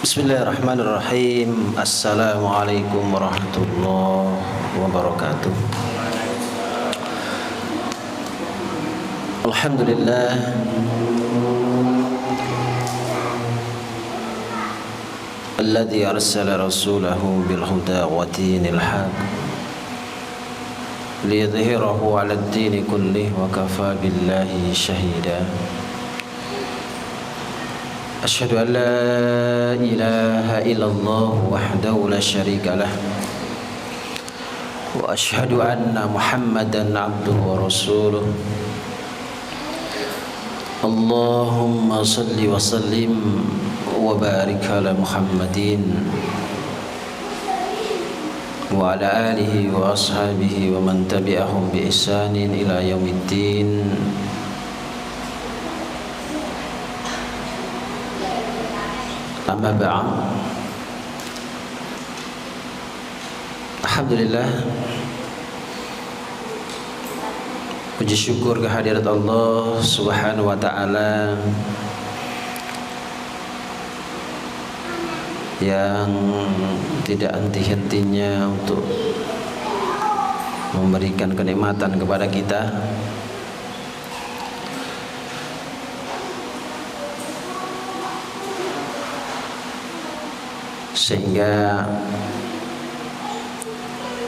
Bismillahirrahmanirrahim. Assalamualaikum warahmatullahi wabarakatuh. Alhamdulillah, alladzi arsala rasulahu bil huda wa dinil haq liyudhhirahu 'alad dini kullih wa kafa billahi shahida. Asyhadu an la ilaha illallah wahdahu la syarika lah wa asyhadu anna Muhammadan abduhu wa rasuluh. Allahumma salli wa sallim wa barik ala Muhammadin wa ala alihi wa ashabihi wa man tabi'ahum bi ihsanin ila yaumiddin. Amma ba'd. Alhamdulillah, puji syukur kehadirat Allah Subhanahu wa taala yang tidak henti-hentinya untuk memberikan kenikmatan kepada kita, sehingga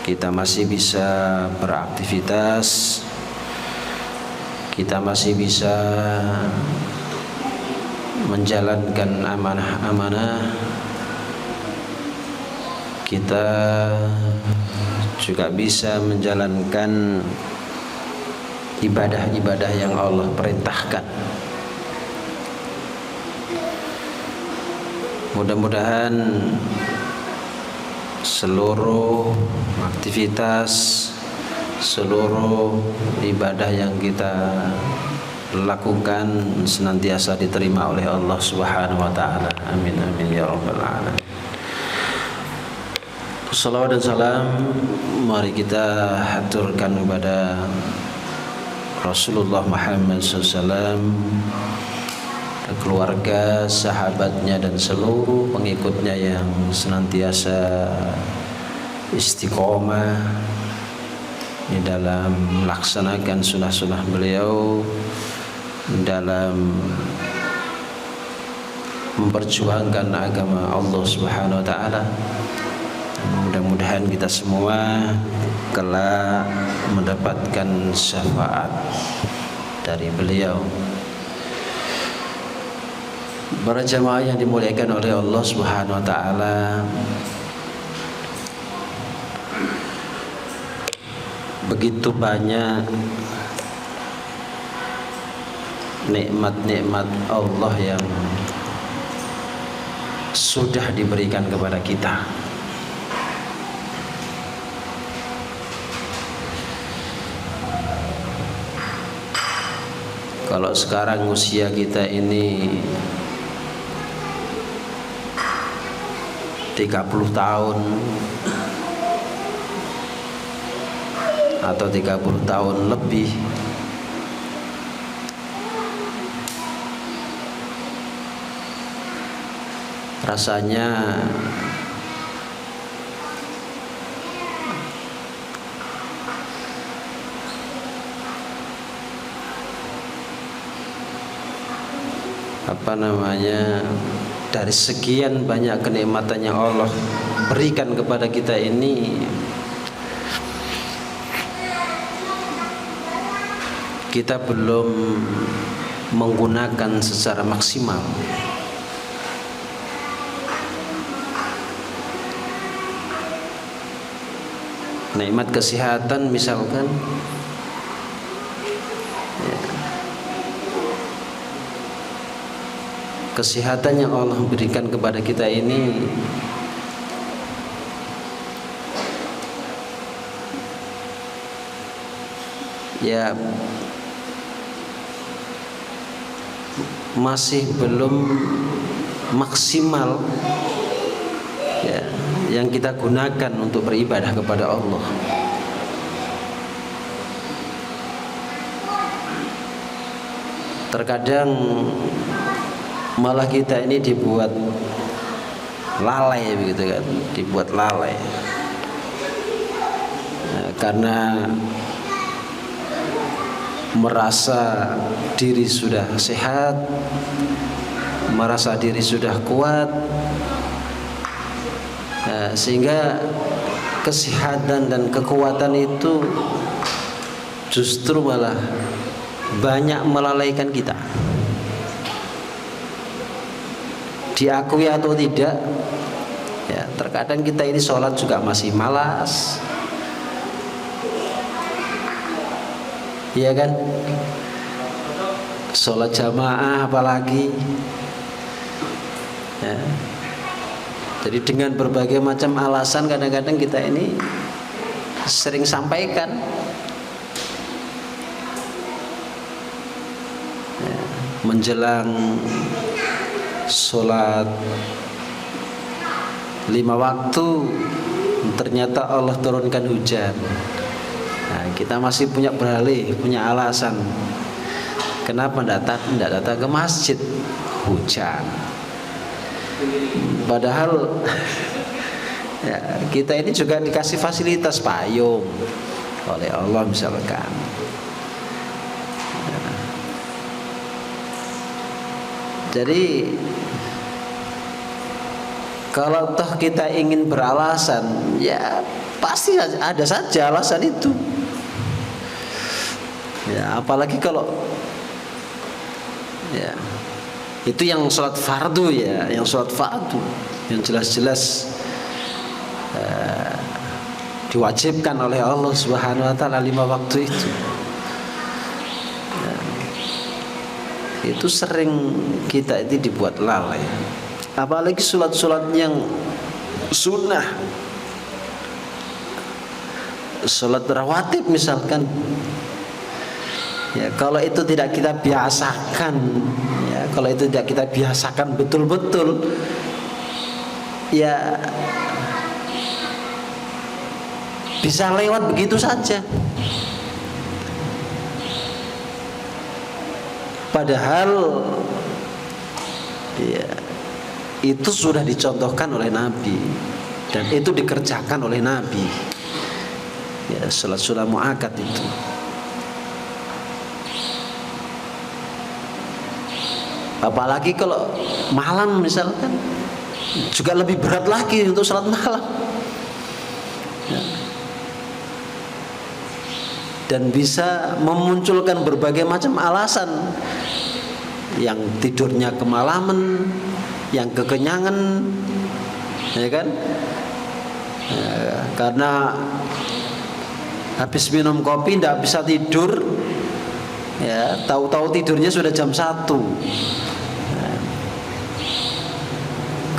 kita masih bisa beraktivitas, kita masih bisa menjalankan amanah-amanah, kita juga bisa menjalankan ibadah-ibadah yang Allah perintahkan. Mudah-mudahan seluruh aktivitas, seluruh ibadah yang kita lakukan senantiasa diterima oleh Allah Subhanahu wa taala. Amin amin ya rabbal alamin. Salawat dan salam mari kita haturkan kepada Rasulullah Muhammad SAW, keluarga, sahabatnya dan seluruh pengikutnya yang senantiasa istiqomah di dalam melaksanakan sunnah-sunnah beliau, dalam memperjuangkan agama Allah Subhanahu wa taala. Mudah-mudahan kita semua kelak mendapatkan syafaat dari beliau. Para jamaah yang dimuliakan oleh Allah Subhanahu wa taala, begitu banyak nikmat-nikmat Allah yang sudah diberikan kepada kita. Kalau sekarang usia kita ini 30 tahun atau 30 tahun lebih, rasanya dari sekian banyak kenikmatan yang Allah berikan kepada kita ini, kita belum menggunakan secara maksimal. Nikmat kesehatan misalkan, kesehatan yang Allah berikan kepada kita ini ya masih belum maksimal ya, yang kita gunakan untuk beribadah kepada Allah. Terkadang malah kita ini dibuat lalai begitu kan, dibuat lalai. Karena merasa diri sudah sehat, merasa diri sudah kuat, sehingga kesehatan dan kekuatan itu justru malah banyak melalaikan kita. Diakui atau tidak, ya terkadang kita ini sholat juga masih malas, iya kan? Sholat jamaah apalagi, ya. Jadi dengan berbagai macam alasan kadang-kadang kita ini sering sampaikan, ya, menjelang sholat 5 waktu ternyata Allah turunkan hujan. Nah, kita masih punya beralih, punya alasan kenapa tidak datang ke masjid, hujan. Padahal ya, kita ini juga dikasih fasilitas payung oleh Allah misalkan. Ya. Jadi kalau toh kita ingin beralasan, ya pasti ada saja alasan itu. Ya, apalagi kalau ya itu yang sholat fardu, ya, yang sholat fardu yang jelas-jelas diwajibkan oleh Allah Subhanahu Wa Taala 5 waktu itu. Ya, itu sering kita itu dibuat lalai. Apalagi sholat-sholat yang sunnah, sholat rawatib misalkan, ya kalau itu tidak kita biasakan, ya kalau itu tidak kita biasakan betul-betul, ya bisa lewat begitu saja. Padahal ya itu sudah dicontohkan oleh Nabi dan itu dikerjakan oleh Nabi. Ya, sholat muakkad itu. Apalagi kalau malam misalkan, juga lebih berat lagi untuk sholat malam. Ya. Dan bisa memunculkan berbagai macam alasan, yang tidurnya kemalaman, yang kekenyangan, ya kan? Ya, karena habis minum kopi tidak bisa tidur, ya tahu-tahu tidurnya sudah jam 1. Ya.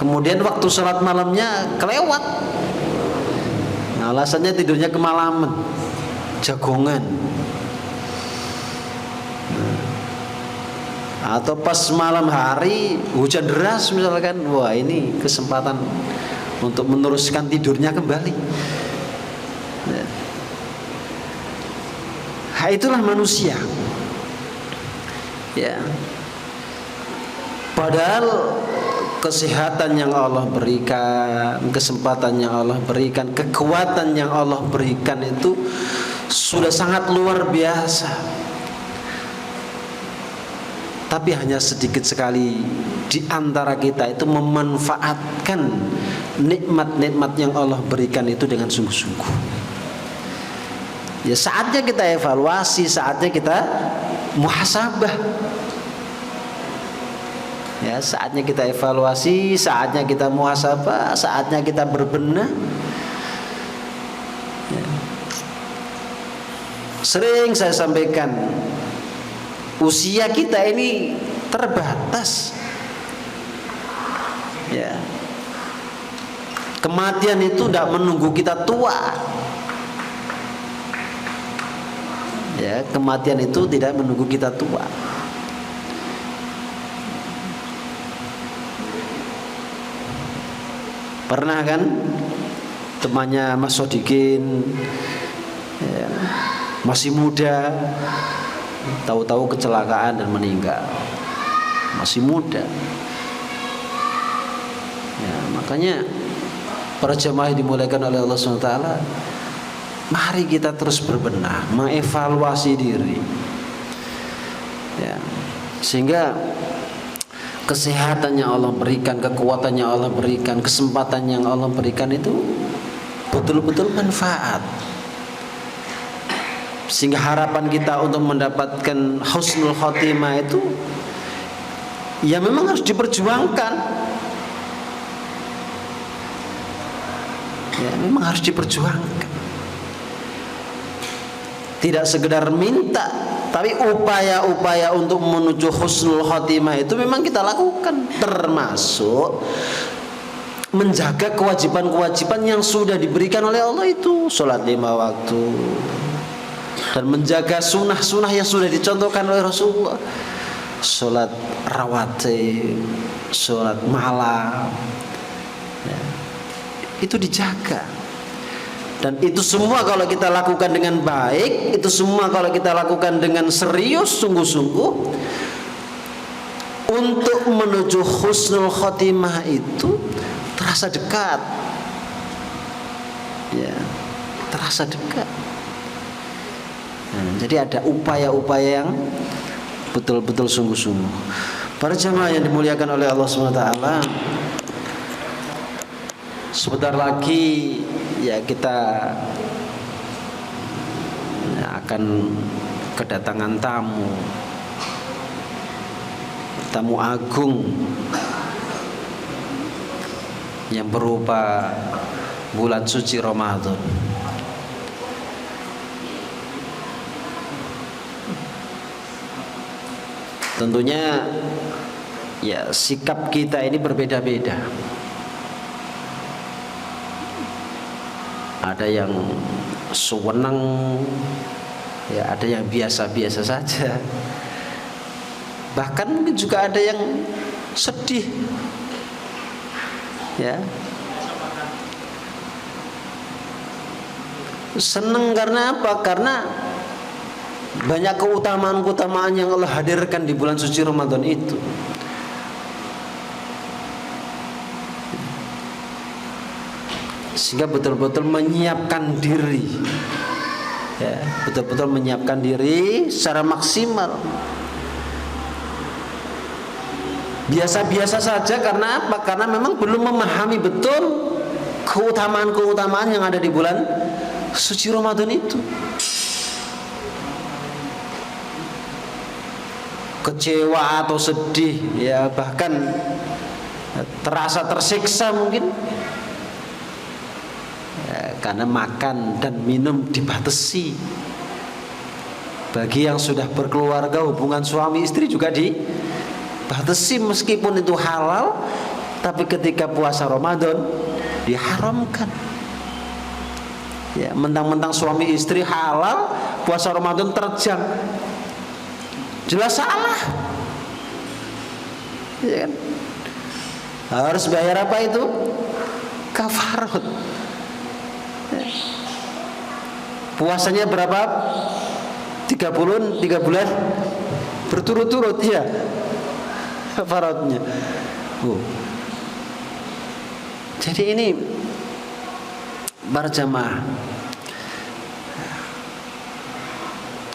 Kemudian waktu sholat malamnya kelewat, nah, alasannya tidurnya kemalaman, jagongan. Atau pas malam hari hujan deras misalkan, wah ini kesempatan untuk meneruskan tidurnya kembali. Nah, itulah manusia. Ya. Padahal kesehatan yang Allah berikan, kesempatan yang Allah berikan, kekuatan yang Allah berikan itu sudah sangat luar biasa. Tapi hanya sedikit sekali di antara kita itu memanfaatkan nikmat-nikmat yang Allah berikan itu dengan sungguh-sungguh. Ya saatnya kita evaluasi, saatnya kita muhasabah. Ya saatnya kita evaluasi, saatnya kita muhasabah, saatnya kita berbenah. Ya. Sering saya sampaikan, usia kita ini terbatas. Ya. Kematian itu tidak menunggu kita tua. Ya, kematian itu tidak menunggu kita tua. Pernah kan temannya Mas Sodikin, ya, masih muda, tahu-tahu kecelakaan dan meninggal. Masih muda. Ya, Makanya para jamaah yang dimuliakan oleh Allah SWT, mari kita terus berbenah, mengevaluasi diri, ya, sehingga kesehatan yang Allah berikan, kekuatan yang Allah berikan, kesempatan yang Allah berikan itu betul-betul manfaat. Sehingga harapan kita untuk mendapatkan husnul khotimah itu ya memang harus diperjuangkan. Ya, memang harus diperjuangkan. Tidak sekedar minta, tapi upaya-upaya untuk menuju husnul khotimah itu memang kita lakukan, termasuk menjaga kewajiban-kewajiban yang sudah diberikan oleh Allah itu, sholat 5 waktu, dan menjaga sunnah-sunnah yang sudah dicontohkan oleh Rasulullah, sholat rawatib, sholat malam, ya, itu dijaga. Dan itu semua kalau kita lakukan dengan baik, itu semua kalau kita lakukan dengan serius, sungguh-sungguh, untuk menuju husnul khotimah itu terasa dekat, ya, terasa dekat. Nah, jadi ada upaya-upaya yang betul-betul sungguh-sungguh. Para jamaah yang dimuliakan oleh Allah SWT, sebentar lagi ya kita akan kedatangan tamu agung yang berupa bulan suci Ramadan. Tentunya ya sikap kita ini berbeda-beda. Ada yang sewenang, ya ada yang biasa-biasa saja. Bahkan mungkin juga ada yang sedih, ya. Senang karena apa? Karena banyak keutamaan-keutamaan yang Allah hadirkan di bulan suci Ramadan itu. Sehingga betul-betul menyiapkan diri, ya, betul-betul menyiapkan diri secara maksimal. Biasa-biasa saja karena apa? Karena memang belum memahami betul keutamaan-keutamaan yang ada di bulan suci Ramadan itu. Kecewa atau sedih, ya bahkan terasa tersiksa mungkin, ya, karena makan dan minum dibatasi. Bagi yang sudah berkeluarga, hubungan suami istri juga dibatasi, meskipun itu halal, tapi ketika puasa Ramadan diharamkan. Ya, mentang-mentang suami istri halal, puasa Ramadan terjang, jelas salah, ya kan? Harus bayar apa itu? Kafarat. Puasanya berapa? 3 bulan berturut-turut, ya, kafaratnya. Jadi ini para jamaah,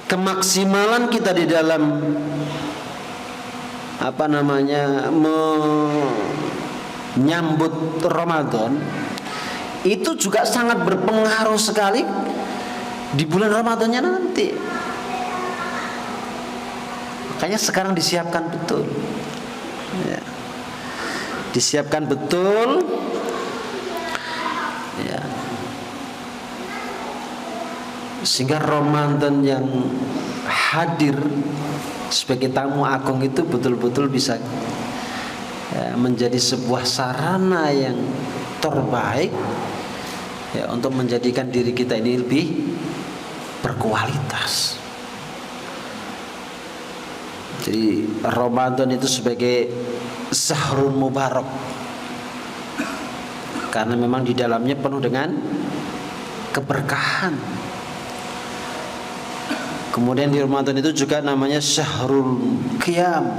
kemaksimalan kita di dalam menyambut Ramadan itu juga sangat berpengaruh sekali di bulan Ramadannya nanti. Makanya sekarang disiapkan betul, ya, disiapkan betul, ya, sehingga Ramadan yang hadir sebagai tamu agung itu betul-betul bisa, ya, menjadi sebuah sarana yang terbaik, ya, untuk menjadikan diri kita ini lebih berkualitas. Jadi Ramadan itu sebagai Syahrul Mubarak, karena memang di dalamnya penuh dengan keberkahan. Kemudian di Ramadan itu juga namanya Syahrul Qiyam,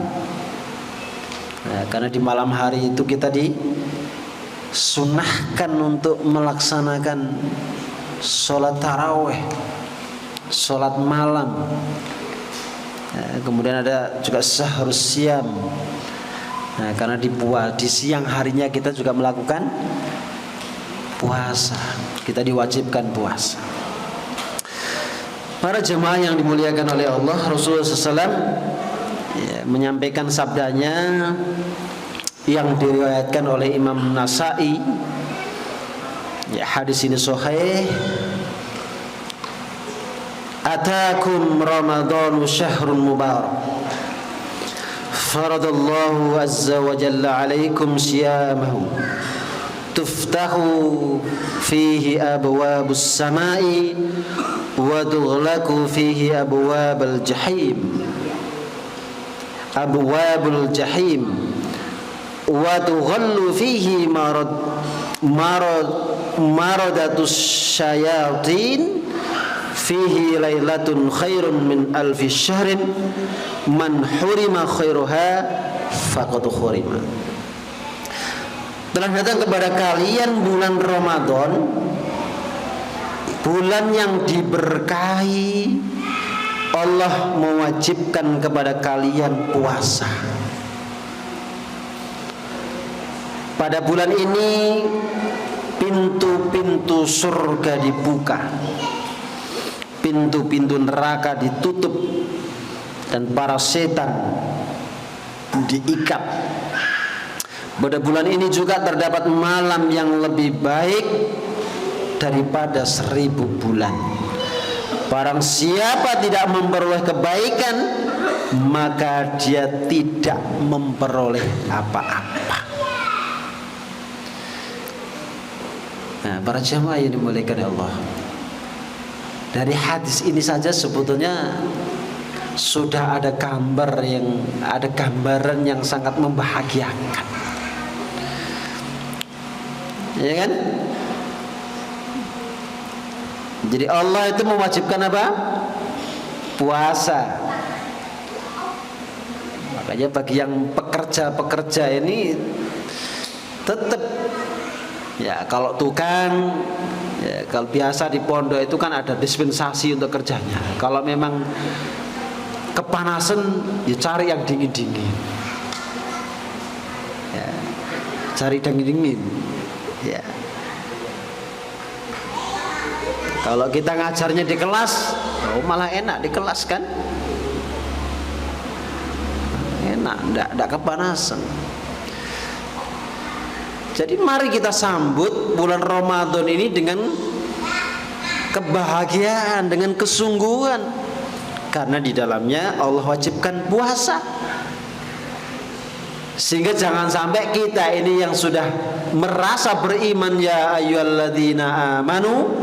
nah, karena di malam hari itu kita sunahkan untuk melaksanakan sholat taraweh, sholat malam. Kemudian ada juga sahrus siam. Nah, karena di siang harinya kita juga melakukan puasa, kita diwajibkan puasa. Para jemaah yang dimuliakan oleh Allah, Rasulullah SAW menyampaikan sabdanya yang diriwayatkan oleh Imam Nasai. Hadis ini sahih. Atakum Ramadhanu syahrun mubarak, faradallahu azza wa jalla alaikum siyamahu, tuftahu fihi abwabus samai wa tughlaqu fihi abwabul jahim wa tughallu fihi maradatus syayatin fihi lailatun khairun min alfi syahrin man hurima khairuha faqad hurima. Telah datang kepada kalian bulan Ramadan, bulan yang diberkahi. Allah mewajibkan kepada kalian puasa. Pada bulan ini pintu-pintu surga dibuka, pintu-pintu neraka ditutup, dan para setan diikat. Pada bulan ini juga terdapat malam yang lebih baik daripada 1000 bulan. Barang siapa tidak memperoleh kebaikan, maka dia tidak memperoleh apa-apa. Nah, para jemaah yang dimuliakan Allah, dari hadis ini saja sebetulnya sudah ada gambaran yang sangat membahagiakan, ya kan? Jadi Allah itu mewajibkan apa? Puasa. Makanya bagi yang pekerja ini tetap, ya kalau tukang, ya kalau biasa di pondok itu kan ada dispensasi untuk kerjanya. Kalau memang kepanasan, ya cari yang dingin-dingin, ya, cari dingin-dingin, ya. Kalau kita ngajarnya di kelas, oh malah enak di kelas kan, enak, enggak kepanasan. Jadi mari kita sambut bulan Ramadan ini dengan kebahagiaan, dengan kesungguhan, karena di dalamnya Allah wajibkan puasa. Sehingga jangan sampai kita ini yang sudah merasa beriman, ya ayyuhalladzina amanu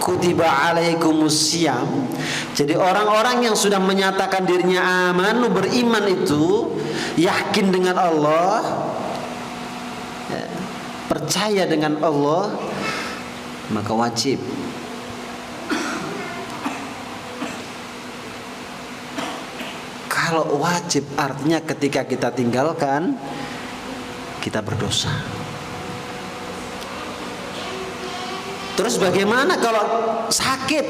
kutiba alaikumusiyam. Jadi orang-orang yang sudah menyatakan dirinya amanu, beriman itu yakin dengan Allah, ya, percaya dengan Allah, maka wajib kalau wajib artinya ketika kita tinggalkan kita berdosa. Terus bagaimana kalau sakit?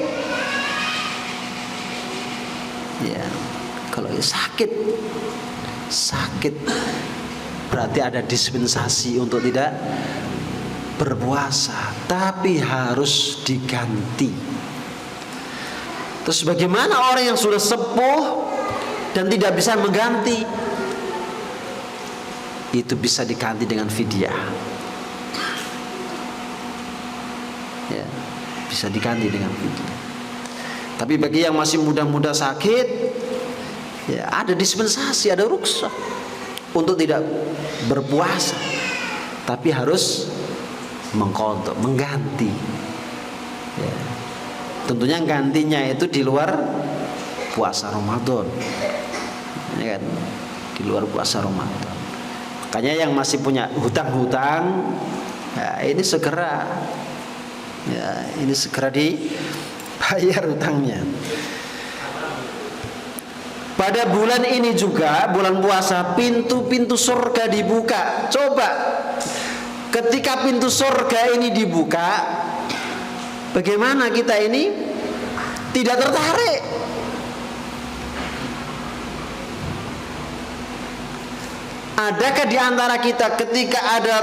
Ya, kalau sakit berarti ada dispensasi untuk tidak berpuasa, tapi harus diganti. Terus bagaimana orang yang sudah sepuh dan tidak bisa mengganti? Itu bisa diganti dengan fidyah. Ya, bisa diganti dengan fidyah. Tapi bagi yang masih muda-muda sakit, ya ada dispensasi, ada rukhsah untuk tidak berpuasa, tapi harus mengqadha, mengganti. Ya. Tentunya gantinya itu di luar puasa Ramadan, ya kan? Di luar puasa Ramadan. Makanya yang masih punya hutang-hutang, ya ini segera dibayar hutangnya. Pada bulan ini juga, bulan puasa, pintu-pintu surga dibuka. Coba Ketika pintu surga ini dibuka, bagaimana kita ini tidak tertarik? Adakah di antara kita ketika ada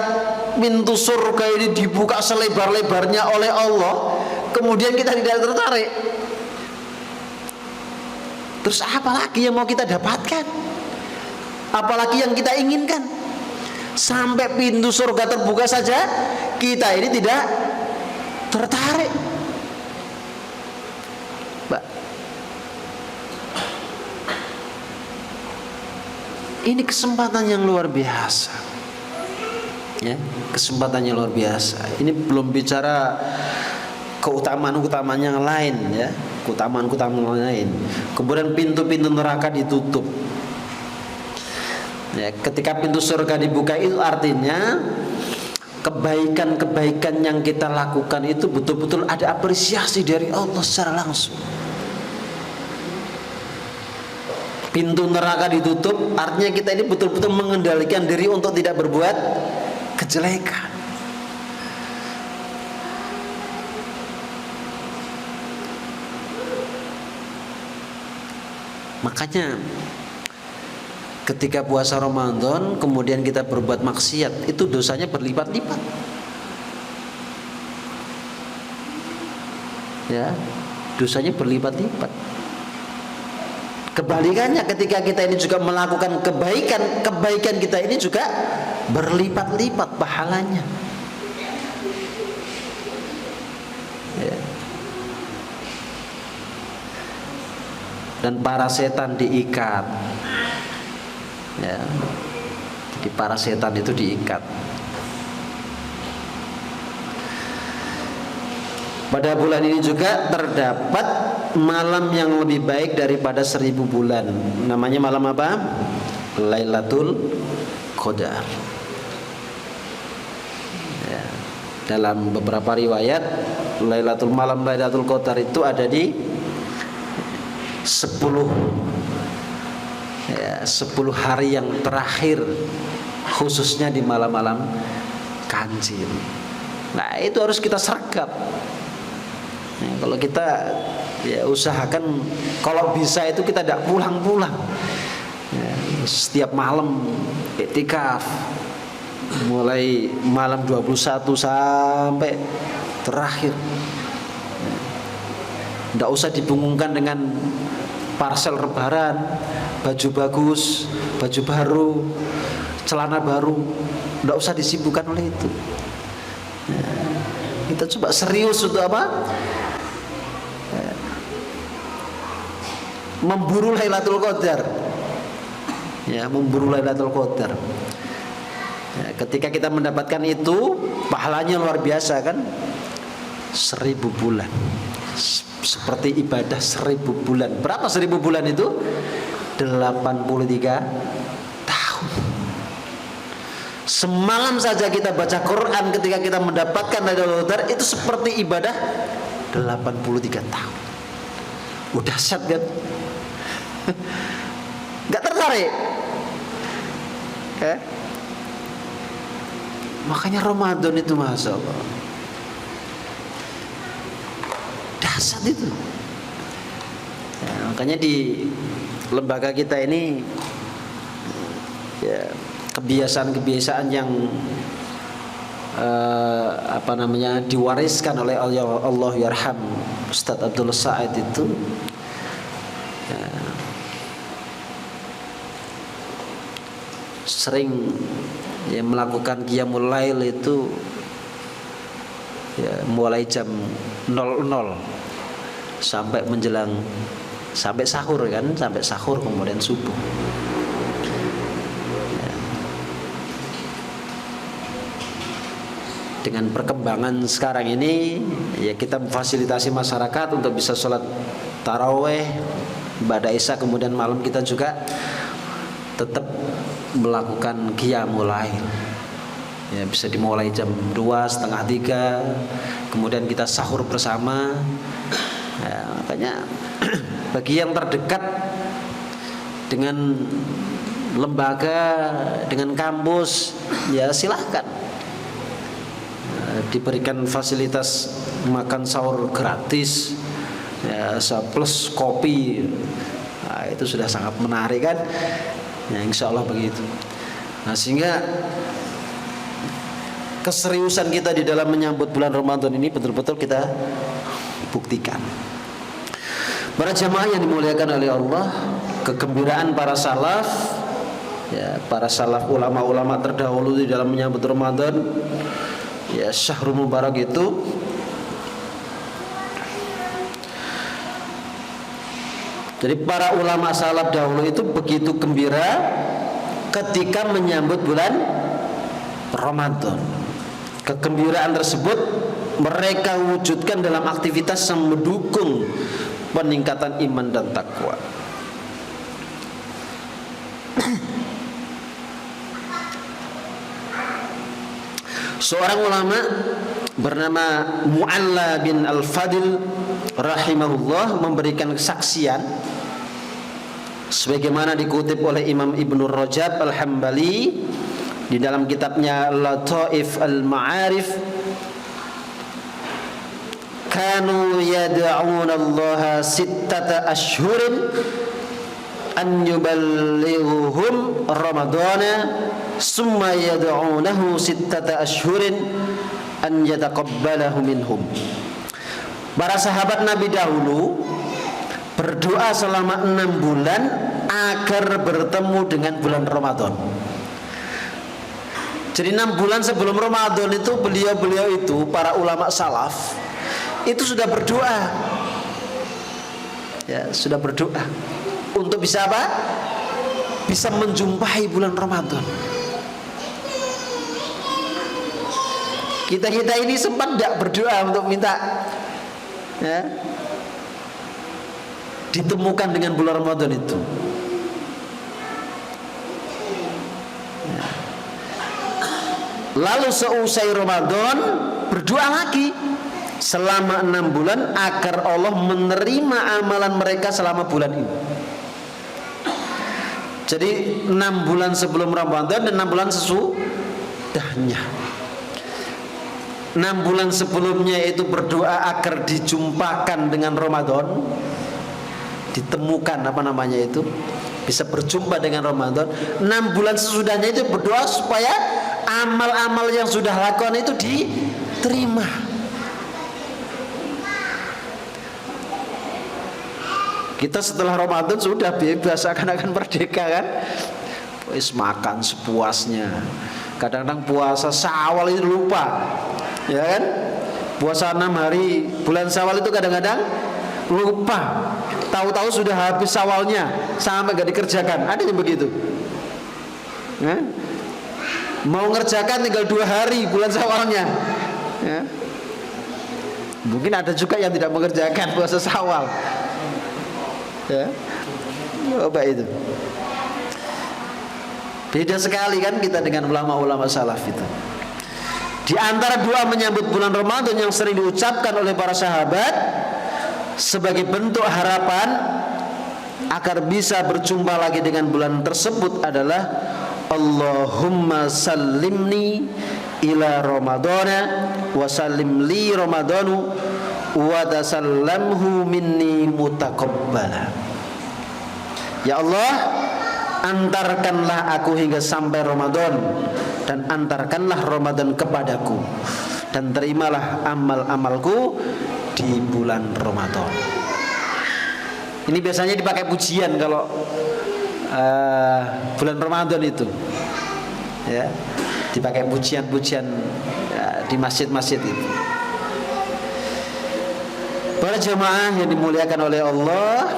pintu surga ini dibuka selebar-lebarnya oleh Allah, kemudian kita tidak tertarik? Terus apa lagi yang mau kita dapatkan? Apalagi yang kita inginkan? Sampai pintu surga terbuka saja kita ini tidak tertarik. Mbak, ini kesempatan yang luar biasa, ya, kesempatan yang luar biasa. Ini belum bicara keutamaan-keutamaan yang lain, ya, keutamaan-keutamaan lain. Kemudian pintu-pintu neraka ditutup. Ya, ketika pintu surga dibuka itu artinya kebaikan-kebaikan yang kita lakukan itu betul-betul ada apresiasi dari Allah secara langsung. Pintu neraka ditutup artinya kita ini betul-betul mengendalikan diri untuk tidak berbuat kejelekan. Makanya ketika puasa Ramadan kemudian kita berbuat maksiat, itu dosanya berlipat-lipat. Ya, dosanya berlipat-lipat. Kebalikannya ketika kita ini juga melakukan kebaikan, kebaikan kita ini juga berlipat-lipat pahalanya. Ya. Dan para setan diikat. Ya, jadi para setan itu diikat. Pada bulan ini juga terdapat malam yang lebih baik daripada 1000 bulan. Namanya malam apa? Lailatul Qadar. Ya, dalam beberapa riwayat malam Lailatul Qadar itu ada di 10 hari yang terakhir, khususnya di malam-malam ganjil. Nah, itu harus kita sergap. Nah, kalau kita ya usahakan kalau bisa itu kita tidak pulang-pulang. Ya, setiap malam iktikaf, mulai malam 21 sampai terakhir. Tidak usah dibingungkan dengan parsel lebaran, baju bagus, baju baru, celana baru. Tidak usah disibukkan oleh itu. Nah, kita coba serius untuk apa? Memburu Lailatul Qadar. Ya, memburu Lailatul Qadar. Ya, ketika kita mendapatkan itu, pahalanya luar biasa kan? 1000 bulan. Seperti ibadah 1000 bulan. Berapa 1000 bulan itu? 83 tahun. Semalam saja kita baca Quran ketika kita mendapatkan Lailatul Qadar itu seperti ibadah 83 tahun. Udah dahsyat kan? Gak tertarik? Makanya Ramadan itu Masya Allah dahsyat itu. Ya, makanya di lembaga kita ini ya, kebiasaan-kebiasaan yang diwariskan oleh Allah yarham Ustadz Abdul Said itu ya, sering ya, melakukan qiyamul lail itu ya, mulai jam 00 sampai menjelang sampai sahur kan, sampai sahur kemudian subuh. Ya. Dengan perkembangan sekarang ini ya kita memfasilitasi masyarakat untuk bisa sholat taraweh, ibadah isya, kemudian malam kita juga tetap melakukan qiyamul lail. Ya, bisa dimulai jam 2:30, kemudian kita sahur bersama. Ya, makanya bagi yang terdekat dengan lembaga, dengan kampus, ya silahkan diberikan fasilitas makan sahur gratis, ya, plus kopi. Nah, itu sudah sangat menarik kan? Ya, insya Allah begitu. Nah, sehingga keseriusan kita di dalam menyambut bulan Ramadan ini betul-betul kita buktikan. Para jamaah yang dimuliakan oleh Allah, kegembiraan para salaf, ya, para salaf ulama-ulama terdahulu di dalam menyambut Ramadan, ya, Syahrul Mubarak itu jadi para ulama salaf dahulu itu begitu gembira ketika menyambut bulan Ramadan. Kegembiraan tersebut mereka wujudkan dalam aktivitas yang mendukung peningkatan iman dan takwa. Seorang ulama bernama Mu'alla bin Al-Fadil rahimahullah memberikan kesaksian sebagaimana dikutip oleh Imam Ibnu Rajab Al-Hambali di dalam kitabnya Lataif Al-Ma'arif, kanu yad'una Allah sittata ashhurin an yuballighuhum Ramadana summa yad'unahu sittata ashhurin an yataqabbalahu minhum. Para sahabat Nabi dahulu berdoa selama 6 bulan agar bertemu dengan bulan Ramadan. Jadi 6 bulan sebelum Ramadan itu beliau-beliau itu para ulama salaf itu sudah berdoa, ya, sudah berdoa untuk bisa apa? Bisa menjumpai bulan Ramadan. Kita ini sempat tidak berdoa untuk minta, ya, ditemukan dengan bulan Ramadan itu. Ya. Lalu seusai Ramadan berdoa lagi selama 6 bulan agar Allah menerima amalan mereka selama bulan ini. Jadi 6 bulan sebelum Ramadan dan 6 bulan sesudahnya. 6 bulan sebelumnya itu berdoa agar dijumpakan dengan Ramadan, ditemukan bisa berjumpa dengan Ramadan. 6 bulan sesudahnya itu berdoa supaya amal-amal yang sudah lakukan itu diterima. Kita setelah Ramadan sudah bebas, akan merdeka kan? Wis makan sepuasnya. Kadang-kadang puasa Syawal itu lupa, ya kan? Puasa 6 hari bulan Syawal itu kadang-kadang lupa. Tahu-tahu sudah habis Syawalnya sampai gak dikerjakan. Ada yang begitu. Mau ngerjakan tinggal 2 hari bulan Syawalnya, ya. Mungkin ada juga yang tidak mengerjakan puasa Syawal, ya. Coba itu. Beda sekali kan kita dengan ulama-ulama salaf itu. Di antara doa menyambut bulan Ramadan yang sering diucapkan oleh para sahabat sebagai bentuk harapan agar bisa berjumpa lagi dengan bulan tersebut adalah Allahumma sallimni ila Ramadana wa sallim li Ramadanu wa tasallamhu minni mutaqabbala. Ya Allah, antarkanlah aku hingga sampai Ramadan dan antarkanlah Ramadan kepadaku dan terimalah amal-amalku di bulan Ramadan. Ini biasanya dipakai pujian kalau bulan Ramadan itu, ya, dipakai pujian-pujian, ya, di masjid-masjid itu. Para jemaah yang dimuliakan oleh Allah,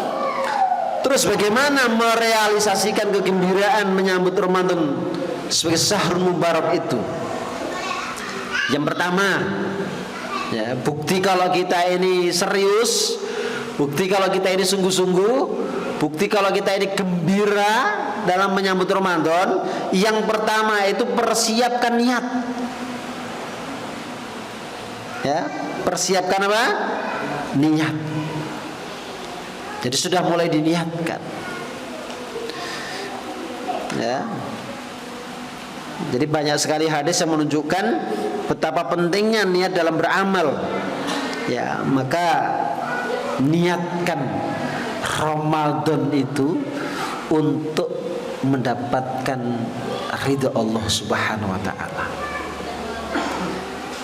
terus bagaimana merealisasikan kegembiraan menyambut Ramadan sebagai Syahrul Mubarak itu? Yang pertama, ya, bukti kalau kita ini serius, bukti kalau kita ini sungguh-sungguh, bukti kalau kita ini gembira dalam menyambut Ramadan. Yang pertama itu persiapkan niat, ya, persiapkan apa? Niat. Jadi sudah mulai diniatkan, ya. Jadi banyak sekali hadis yang menunjukkan betapa pentingnya niat dalam beramal. Ya, maka niatkan Ramadan itu untuk mendapatkan ridha Allah Subhanahu wa taala.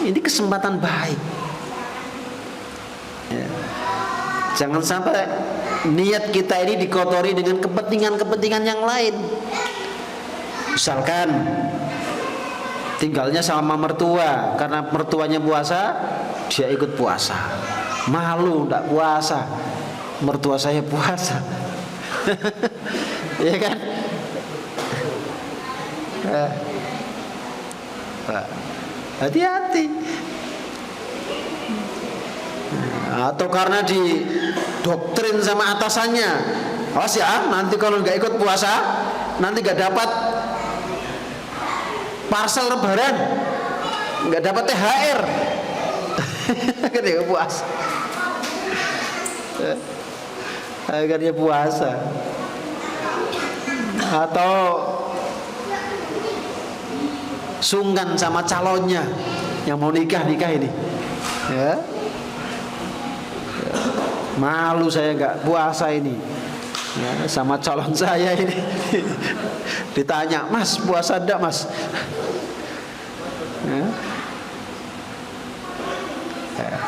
Ini kesempatan baik. Ya. Jangan sampai niat kita ini dikotori dengan kepentingan-kepentingan yang lain. Misalkan tinggalnya sama mertua, karena mertuanya puasa, dia ikut puasa. Malu tidak puasa, mertua saya puasa. Ya kan? Hati-hati. Atau karena didoktrin sama atasannya, awas ya, nanti kalau nggak ikut puasa nanti nggak dapat parcel lebaran, nggak dapat THR. Ketika puasa, akhirnya puasa. Atau sungkan sama calonnya yang mau nikah ini, ya. Malu saya nggak puasa ini, ya, sama calon saya ini. Ditanya, Mas puasa enggak Mas? Ya. Ya.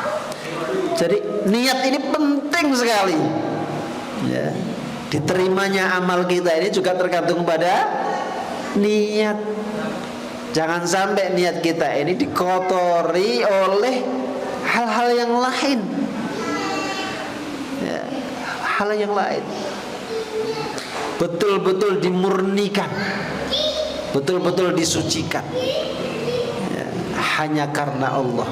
Jadi niat ini penting sekali. Ya. Diterimanya amal kita ini juga tergantung pada niat. Jangan sampai niat kita ini dikotori oleh hal-hal yang lain. Ya, hal yang lain. Betul-betul dimurnikan, betul-betul disucikan, ya, hanya karena Allah.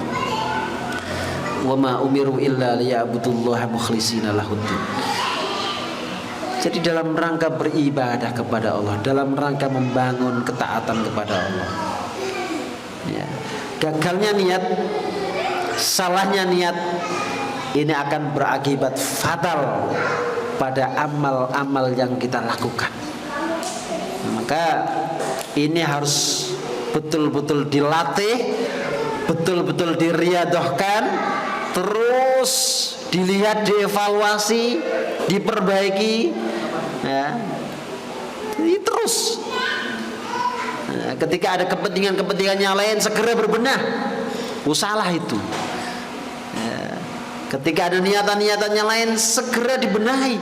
Wa ma umiru illa liya'budullaha mukhlishina lahuddin. Jadi dalam rangka beribadah kepada Allah, dalam rangka membangun ketaatan kepada Allah. Ya. Gagalnya niat, salahnya niat, ini akan berakibat fatal pada amal-amal yang kita lakukan. Maka ini harus betul-betul dilatih, betul-betul diriadohkan, terus dilihat, dievaluasi, diperbaiki, ya. Ini terus. Nah, ketika ada kepentingan-kepentingan yang lain, segera berbenah. Salah itu. Ya. Ketika ada niatan-niatan yang lain, segera dibenahi.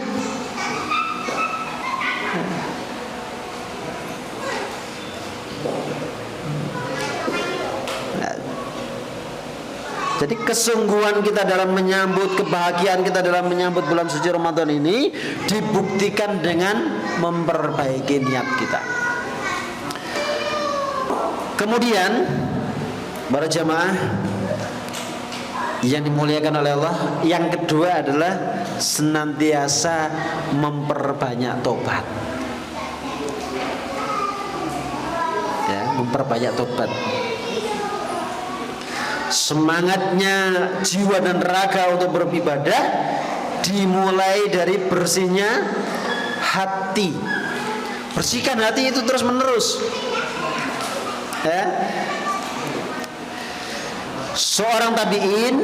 Nah, jadi kesungguhan kita dalam menyambut, kebahagiaan kita dalam menyambut bulan suci Ramadan ini dibuktikan dengan memperbaiki niat kita. Kemudian para jamaah yang dimuliakan oleh Allah, yang kedua adalah senantiasa memperbanyak tobat. Ya, memperbanyak tobat. Semangatnya jiwa dan raga untuk beribadah dimulai dari bersihnya hati. Bersihkan hati itu terus menerus. Ya. Seorang tabi'in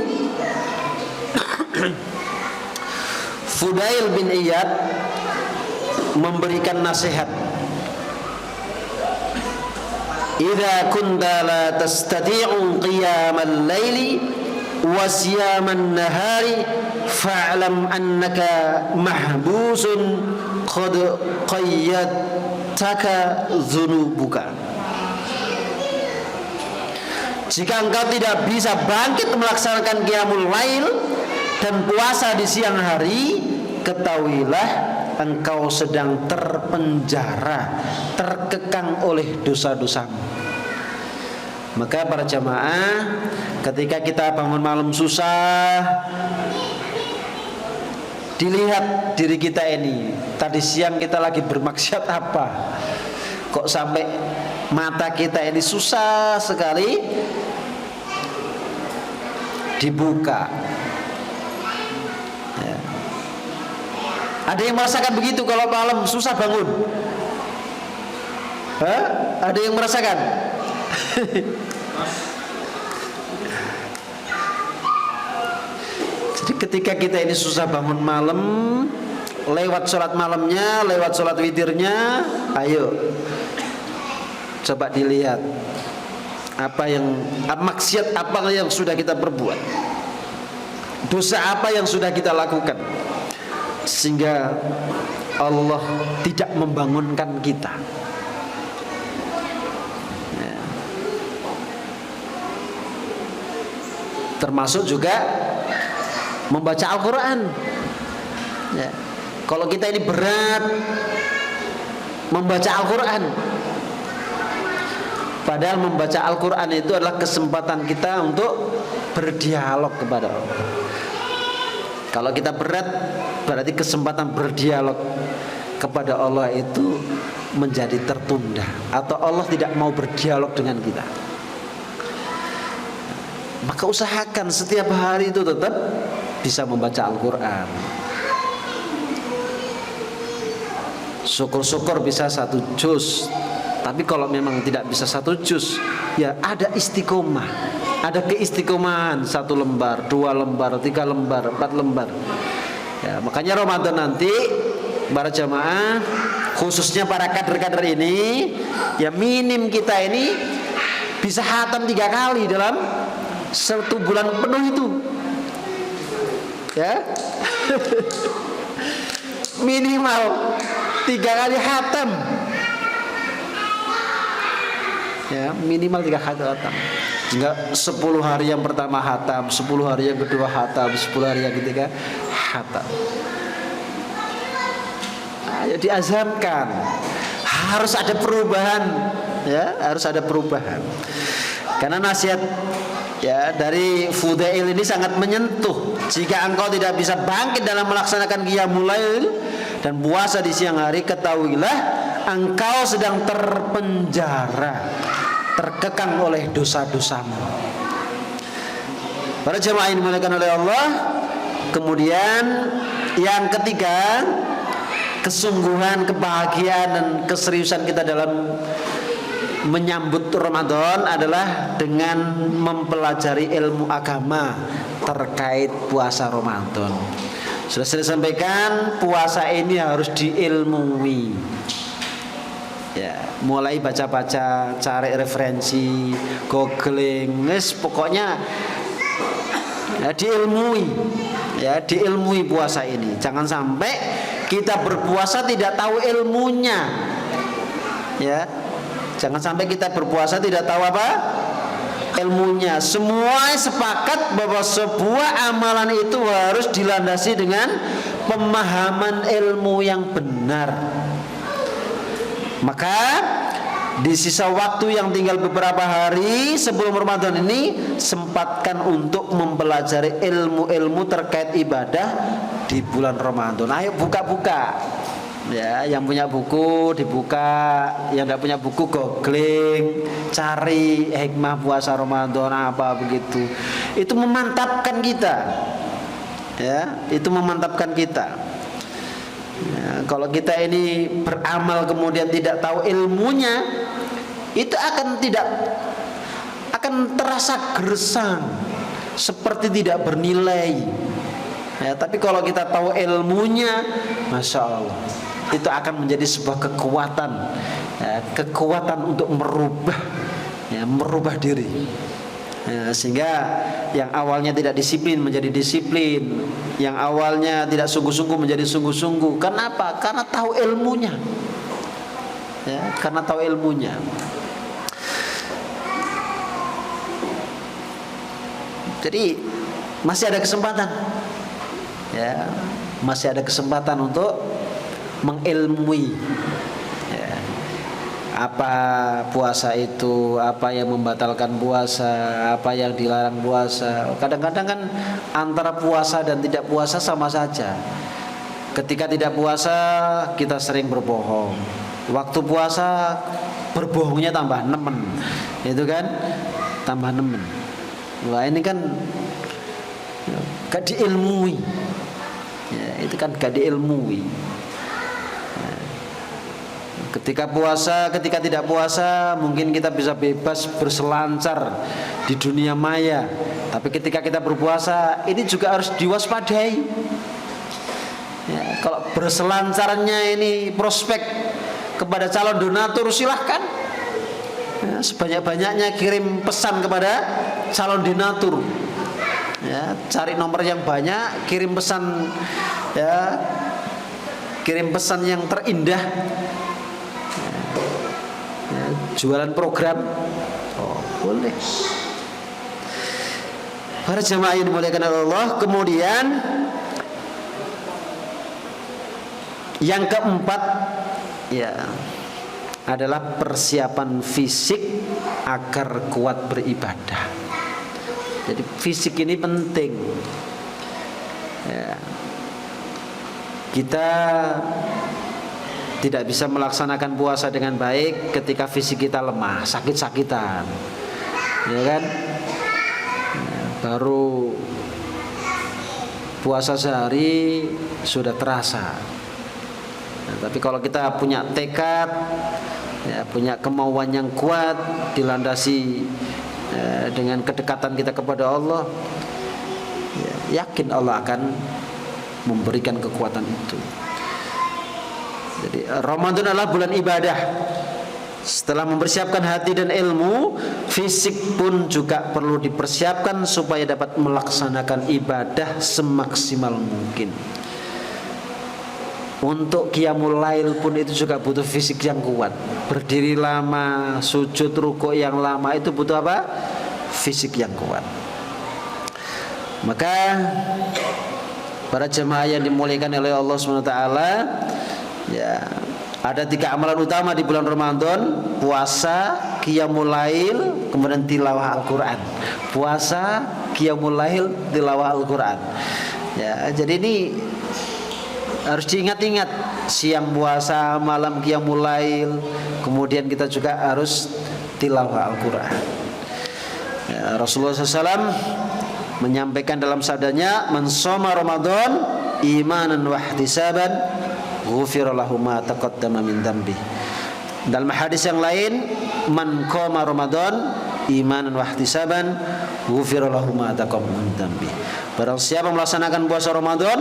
Fudail bin Iyad memberikan nasihat, idza kunta la tastati'u qiyamal laili wa siyaman nahari fa'lam annaka mahbusun qad qayyadtaka dhunubuka. Jika engkau tidak bisa bangkit melaksanakan qiyamul lail dan puasa di siang hari, ketahuilah engkau sedang terpenjara, terkekang oleh dosa-dosamu. Maka para jamaah, ketika kita bangun malam susah, dilihat diri kita ini, tadi siang kita lagi bermaksiat apa? Kok sampai mata kita ini susah sekali dibuka. Ya. Ada yang merasakan begitu kalau malam susah bangun? Hah? Ada yang merasakan? ketika kita ini susah bangun malam, lewat sholat malamnya, lewat sholat witirnya, ayo coba dilihat maksiat apa yang sudah kita perbuat, dosa apa yang sudah kita lakukan, sehingga Allah tidak membangunkan kita. Ya. Termasuk juga membaca Al-Quran. Ya. Kalau kita ini berat membaca Al-Quran, padahal membaca Al-Quran itu adalah kesempatan kita untuk berdialog kepada Allah. Kalau kita berat, berarti kesempatan berdialog kepada Allah itu menjadi tertunda, atau Allah tidak mau berdialog dengan kita. Maka usahakan setiap hari itu tetap bisa membaca Al-Quran. Syukur-syukur bisa 1 juz. Tapi kalau memang tidak bisa 1 juz, ya ada istiqomah, ada keistiqomahan 1 lembar, 2 lembar, 3 lembar, 4 lembar. Ya, makanya Ramadan nanti para jamaah, khususnya para kader-kader ini, ya minim kita ini bisa khatam 3 kali dalam 1 bulan penuh itu. Ya. Minimal 3 kali khatam. Ya, minimal 3 kali khatam. Enggak 10 hari yang pertama khatam, 10 hari yang kedua khatam, 10 hari yang ketiga khatam. Ayo diazamkan. Harus ada perubahan, ya, harus ada perubahan. Karena nasihat ya dari Fudail ini sangat menyentuh. Jika engkau tidak bisa bangkit dalam melaksanakan qiyamul lail dan puasa di siang hari, ketahuilah engkau sedang terpenjara, terkekang oleh dosa-dosamu. Para jemaah yang dimuliakan oleh Allah. Kemudian yang ketiga, kesungguhan, kebahagiaan dan keseriusan kita dalam menyambut Ramadan adalah dengan mempelajari ilmu agama terkait puasa Ramadan. Sudah saya sampaikan, puasa ini harus diilmui. Ya, mulai baca-baca, cari referensi, googling, pokoknya ya diilmui. Ya, diilmui puasa ini. Jangan sampai kita berpuasa tidak tahu ilmunya. Ya. Jangan sampai kita berpuasa tidak tahu apa? Ilmunya. Semua sepakat bahwa sebuah amalan itu harus dilandasi dengan pemahaman ilmu yang benar. Maka di sisa waktu yang tinggal beberapa hari sebelum Ramadan ini, sempatkan untuk mempelajari ilmu-ilmu terkait ibadah di bulan Ramadan. Ayo buka-buka. Ya, yang punya buku dibuka, yang tidak punya buku googling, cari hikmah puasa Ramadan apa begitu. Itu memantapkan kita. Ya, itu memantapkan kita. Ya, kalau kita ini beramal kemudian tidak tahu ilmunya, itu akan terasa gersang, seperti tidak bernilai. Ya, tapi kalau kita tahu ilmunya, masya Allah, itu akan menjadi sebuah kekuatan, ya, kekuatan untuk merubah diri. Ya, sehingga yang awalnya tidak disiplin menjadi disiplin, yang awalnya tidak sungguh-sungguh menjadi sungguh-sungguh. Kenapa? Karena tahu ilmunya. Ya, karena tahu ilmunya. Jadi masih ada kesempatan. Ya, masih ada kesempatan untuk mengilmui ya, apa puasa itu, apa yang membatalkan puasa, apa yang dilarang puasa. Kadang-kadang kan antara puasa dan tidak puasa sama saja. Ketika tidak puasa kita sering berbohong, waktu puasa berbohongnya tambah nemen, itu kan tambah nemen. Wah, ini kan gak diilmui ya, itu kan gak diilmui. Ketika puasa, ketika tidak puasa, mungkin kita bisa bebas berselancar di dunia maya. Tapi ketika kita berpuasa, ini juga harus diwaspadai. Ya, kalau berselancarnya ini prospek kepada calon donatur, silahkan. Ya, sebanyak-banyaknya kirim pesan kepada calon donatur. Ya, cari nomor yang banyak, kirim pesan, ya, kirim pesan yang terindah. Ya, jualan program, oh boleh. Para jemaah yang dimuliakan Allah, kemudian yang keempat, ya, adalah persiapan fisik agar kuat beribadah. Jadi fisik ini penting. Ya. Kita tidak bisa melaksanakan puasa dengan baik ketika fisik kita lemah, sakit-sakitan, ya kan? Ya, baru puasa sehari sudah terasa. Nah, tapi kalau kita punya tekad, ya, punya kemauan yang kuat, dilandasi dengan kedekatan kita kepada Allah, ya, yakin Allah akan memberikan kekuatan itu. Jadi Ramadan adalah bulan ibadah. Setelah mempersiapkan hati dan ilmu, fisik pun juga perlu dipersiapkan supaya dapat melaksanakan ibadah semaksimal mungkin. Untuk qiyamul lail pun itu juga butuh fisik yang kuat. Berdiri lama, sujud rukuk yang lama, itu butuh apa? Fisik yang kuat. Maka para jemaah yang dimuliakan oleh Allah SWT, ya, ada 3 amalan utama di bulan Ramadan: puasa, qiyamul lail, kemudian tilawah Al-Quran. Puasa, qiyamul lail, tilawah Al-Quran. Ya, jadi ini harus diingat-ingat. Siang puasa, malam qiyamul lail, kemudian kita juga harus tilawah Al-Quran. Ya, Rasulullah SAW menyampaikan dalam sabdanya, "Man shoma Ramadan imanan wa ihtisaban, ghufira lahu ma taqaddama min dzambi." Dalam hadis yang lain, "Man qama Ramadan imanan wa ihtisaban, ghufira lahu ma taqaddama min dzambi." Barang siapa melaksanakan puasa Ramadan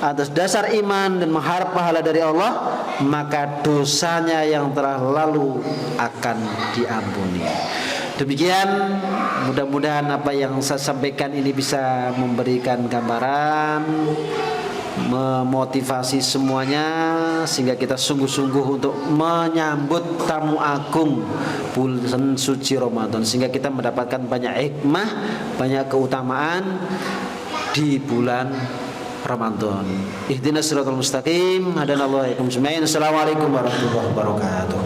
atas dasar iman dan mengharap pahala dari Allah, maka dosanya yang telah lalu akan diampuni. Demikian, mudah-mudahan apa yang saya sampaikan ini bisa memberikan gambaran, memotivasi semuanya, sehingga kita sungguh-sungguh untuk menyambut tamu agung bulan suci Ramadan, sehingga kita mendapatkan banyak hikmah, banyak keutamaan di bulan Ramadan. Ihdinas siratal mustaqim, hadanallahu wa iyyakum ajmain. Assalamualaikum warahmatullahi wabarakatuh.